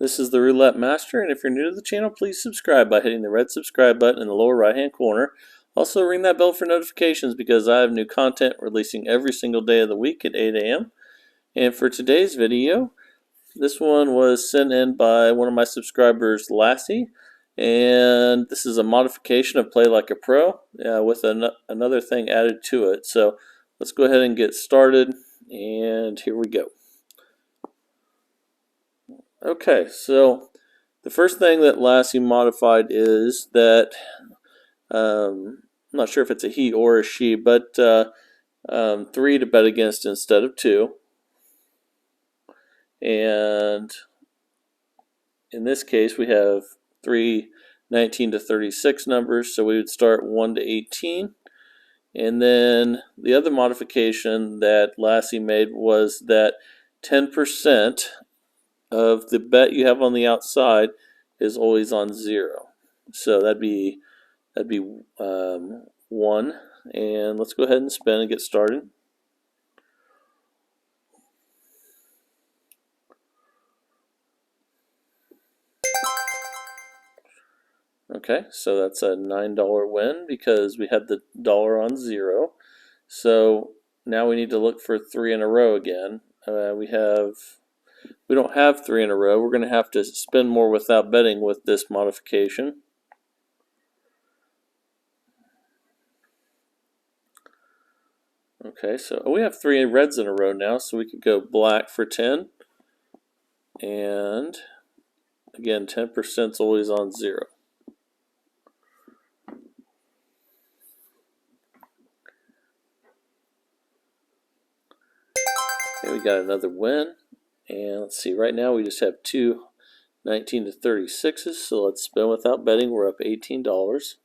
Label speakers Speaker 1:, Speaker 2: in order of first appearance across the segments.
Speaker 1: This is the Roulette Master, and if you're new to the channel, please subscribe by hitting the red subscribe button in the lower right hand corner. Also ring that bell for notifications because I have new content releasing every single day of the week at 8 a.m. And for today's video, this one was sent in by one of my subscribers, Lasse, and this is a modification of Play Like a Pro with another thing added to it. So let's go ahead and get started, and here we go. Okay, so the first thing that Lasse modified is that, I'm not sure if it's a he or a she, but 3 to bet against instead of 2. And in this case, we have 3 19 to 36 numbers, so we would start 1 to 18. And then the other modification that Lasse made was that 10% of the bet you have on the outside is always on 0. So that'd be 1. And let's go ahead and spin and get started. Okay, so that's a $9 win because we had the dollar on 0. So now we need to look for 3 in a row again. We don't have 3 in a row. We're going to have to spin more without betting with this modification. Okay, so we have 3 reds in a row now, so we could go black for 10. And again, 10% is always on 0. Okay, we got another win. And let's see, right now we just have 2 19 to 36s, so let's spin without betting. We're up $18.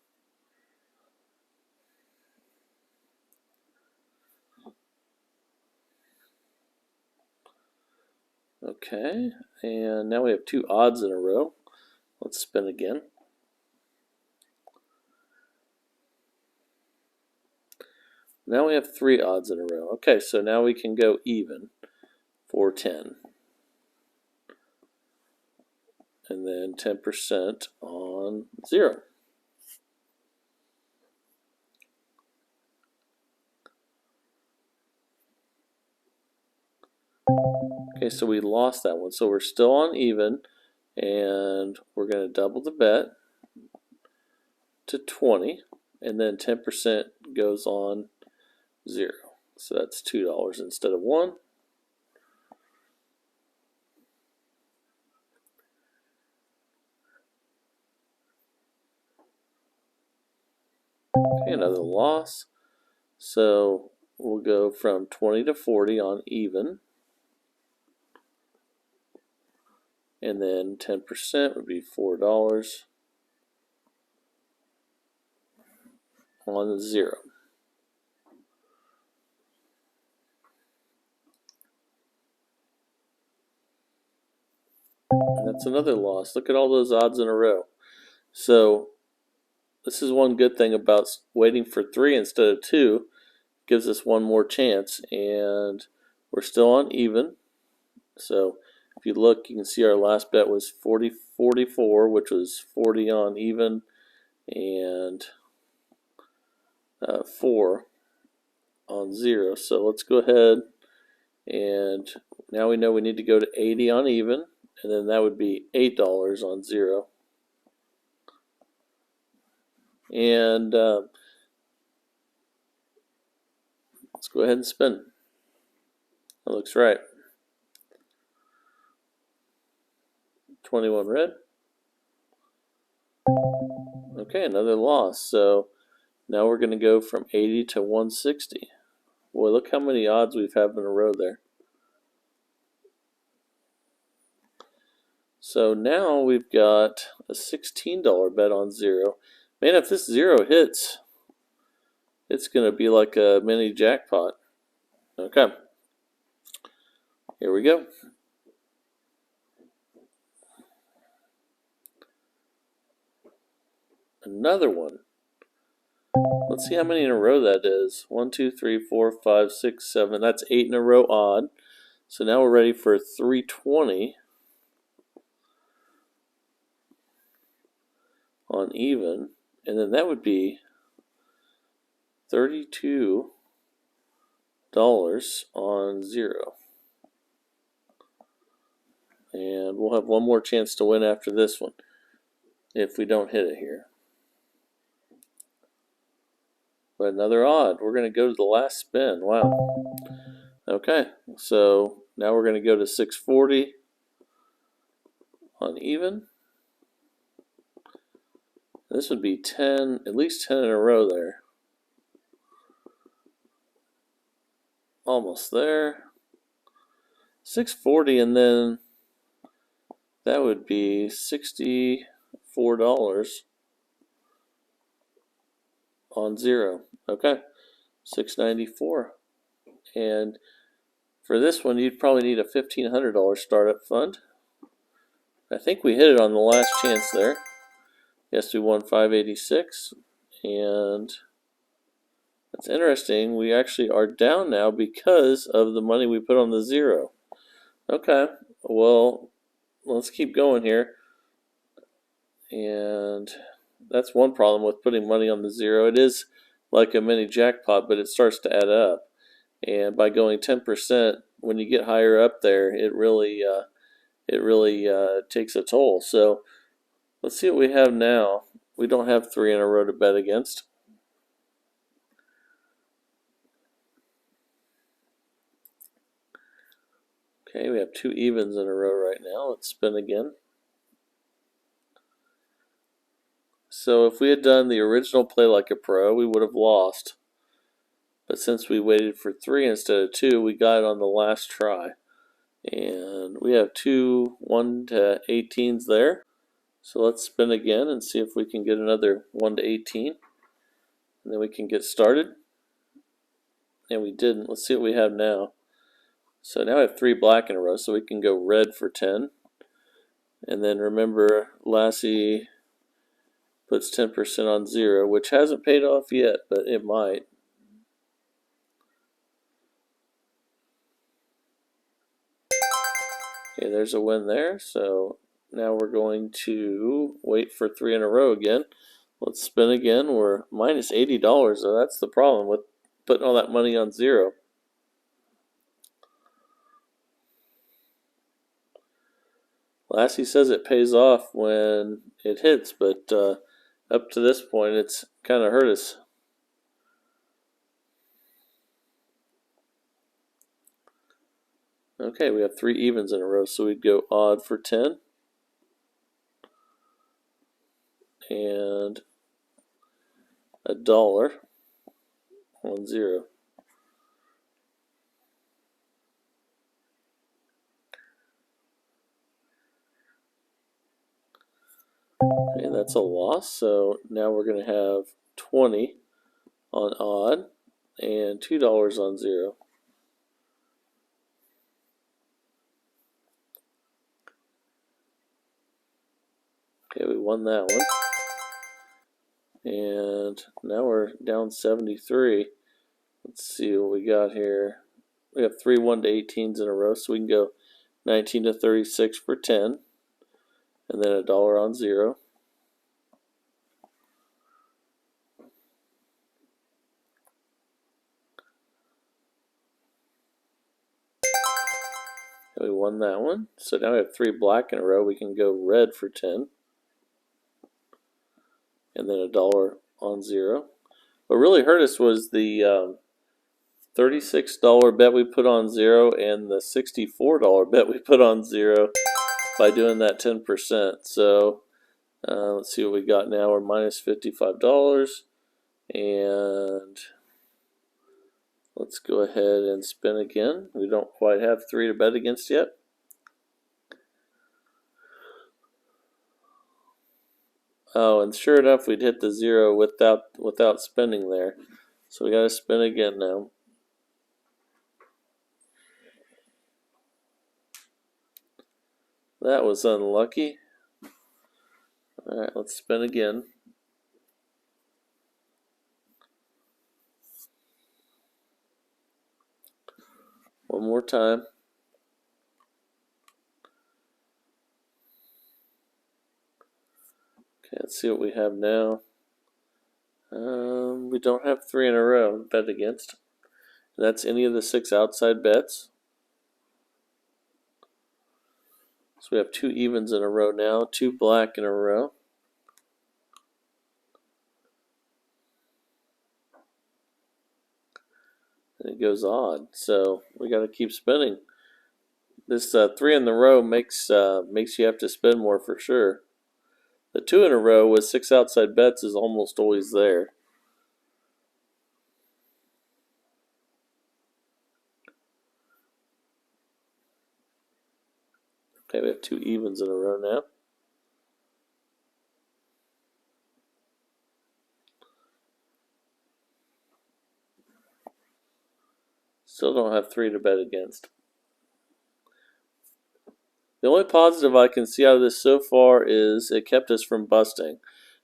Speaker 1: Okay, and now we have 2 odds in a row. Let's spin again. Now we have 3 odds in a row. Okay, so now we can go even for 10. And then 10% on 0. Okay, so we lost that one. So we're still on even, and we're going to double the bet to 20, and then 10% goes on 0. So that's $2 instead of 1. Okay, another loss. So we'll go from 20 to 40 on even. And then 10% would be $4 on 0. And that's another loss. Look at all those odds in a row. So this is one good thing about waiting for 3 instead of 2. Gives us one more chance, and we're still on even. So if you look, you can see our last bet was 44, which was 40 on even, and 4 on 0. So let's go ahead, and now we know we need to go to 80 on even, and then that would be $8 on 0. And let's go ahead and spin. That looks right. 21 red. Okay, another loss. So now we're going to go from 80 to 160. Boy, look how many odds we've had in a row there. So now we've got a $16 bet on 0. Man, if this 0 hits, it's going to be like a mini jackpot. Okay. Here we go. Another one. Let's see how many in a row that is. 1, 2, 3, 4, 5, 6, 7. That's 8 in a row odd. So now we're ready for 320. on even, and then that would be $32 on 0. And we'll have one more chance to win after this one if we don't hit it here. But another odd. We're going to go to the last spin. Wow. Okay, so now we're going to go to 640 on even. This would be 10, at least 10 in a row there. Almost there. 640, and then that would be $64 on 0. Okay, 694. And for this one, you'd probably need a $1,500 startup fund. I think we hit it on the last chance there. Yes, we won 586, and that's interesting. We actually are down now because of the money we put on the 0. Okay, well, let's keep going here. And that's one problem with putting money on the 0. It is like a mini jackpot, but it starts to add up. And by going 10%, when you get higher up there, it really takes a toll. So let's see what we have now. We don't have 3 in a row to bet against. Okay, we have 2 evens in a row right now. Let's spin again. So if we had done the original Play Like a Pro, we would have lost. But since we waited for 3 instead of 2, we got it on the last try. And we have 2 1 to 18s there. So let's spin again and see if we can get another 1 to 18. And then we can get started. And we didn't. Let's see what we have now. So now I have 3 black in a row, so we can go red for 10. And then remember, Lasse puts 10% on 0, which hasn't paid off yet, but it might. Okay, there's a win there. So now we're going to wait for 3 in a row again. Let's spin again. We're minus $80, so that's the problem with putting all that money on 0. Lasse says it pays off when it hits, but up to this point, it's kind of hurt us. Okay, we have 3 evens in a row, so we'd go odd for 10. And $1 on 0. Okay, that's a loss, so now we're going to have 20 on odd and $2 on 0. Okay, we won that one. And now we're down 73. Let's see what we got here. We have 3 1 to 18s in a row, so we can go 19 to 36 for 10. And then $1 on 0. And we won that one. So now we have 3 black in a row. We can go red for 10. And then $1 on 0. What really hurt us was the $36 bet we put on 0 and the $64 bet we put on 0 by doing that 10%. So let's see what we got now. We're minus $55. And let's go ahead and spin again. We don't quite have 3 to bet against yet. Oh, and sure enough, we'd hit the 0 without spinning there. So we got to spin again now. That was unlucky. All right, let's spin again. One more time. Let's see what we have now. We don't have 3 in a row bet against. That's any of the 6 outside bets. So we have 2 evens in a row now, 2 black in a row. And it goes odd, so we got to keep spinning. This 3 in the row makes you have to spin more for sure. The 2 in a row with 6 outside bets is almost always there. Okay, we have 2 evens in a row now. Still don't have 3 to bet against. The only positive I can see out of this so far is it kept us from busting.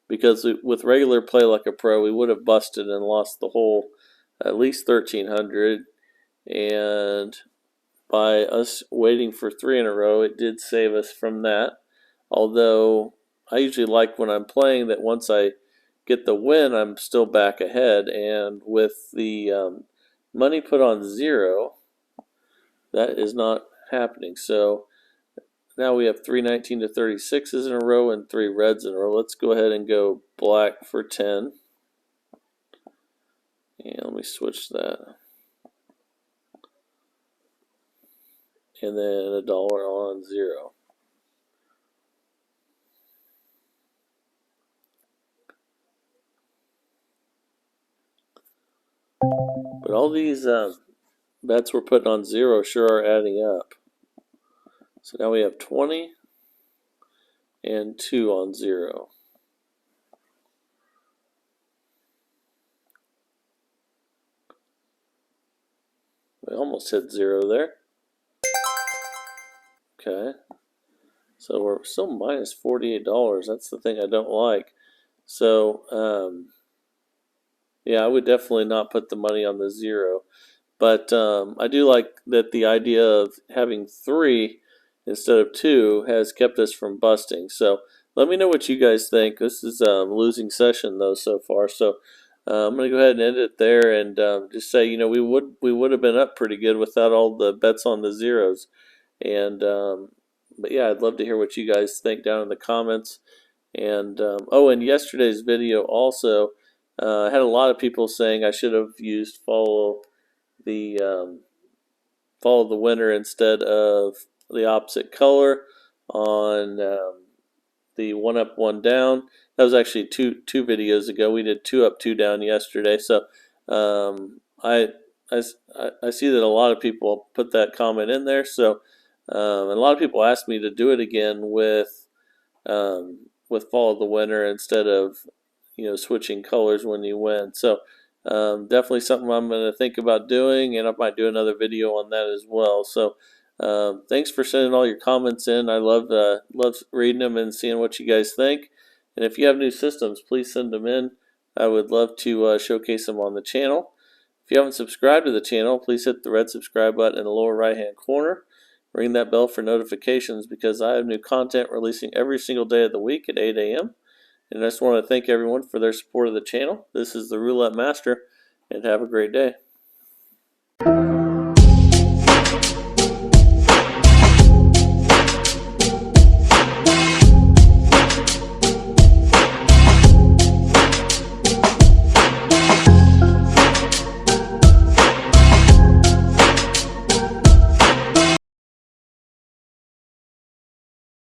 Speaker 1: Because with regular play like a pro, we would have busted and lost the whole at least 1,300. And by us waiting for 3 in a row, it did save us from that. Although I usually like when I'm playing that once I get the win, I'm still back ahead. And with the money put on 0, that is not happening. So now we have 3 19 to 36s in a row and 3 reds in a row. Let's go ahead and go black for 10. And let me switch that. And then $1 on 0. But all these bets we're putting on 0 sure are adding up. So now we have 20 and 2 on 0. We almost hit 0 there. Okay. So we're still minus $48. That's the thing I don't like. So, yeah, I would definitely not put the money on the 0. But I do like that the idea of having 3 instead of 2 has kept us from busting. So let me know what you guys think. This is a losing session though so far. So I'm going to go ahead and end it there and just say, you know, we would have been up pretty good without all the bets on the 0s. And but yeah, I'd love to hear what you guys think down in the comments. And oh, and yesterday's video also had a lot of people saying I should have used follow the winner instead of the opposite color on the 1 up 1 down. That was actually two videos ago. We did 2 up 2 down yesterday. So I see that a lot of people put that comment in there. So and a lot of people asked me to do it again with follow the winner instead of switching colors when you win. So definitely something I'm going to think about doing, and I might do another video on that as well. So thanks for sending all your comments in. I love reading them and seeing what you guys think. And if you have new systems, please send them in. I would love to showcase them on the channel. If you haven't subscribed to the channel, please hit the red subscribe button in the lower right hand corner. Ring that bell for notifications because I have new content releasing every single day of the week at 8 a.m. And I just want to thank everyone for their support of the channel. This is the Roulette Master, and have a great day.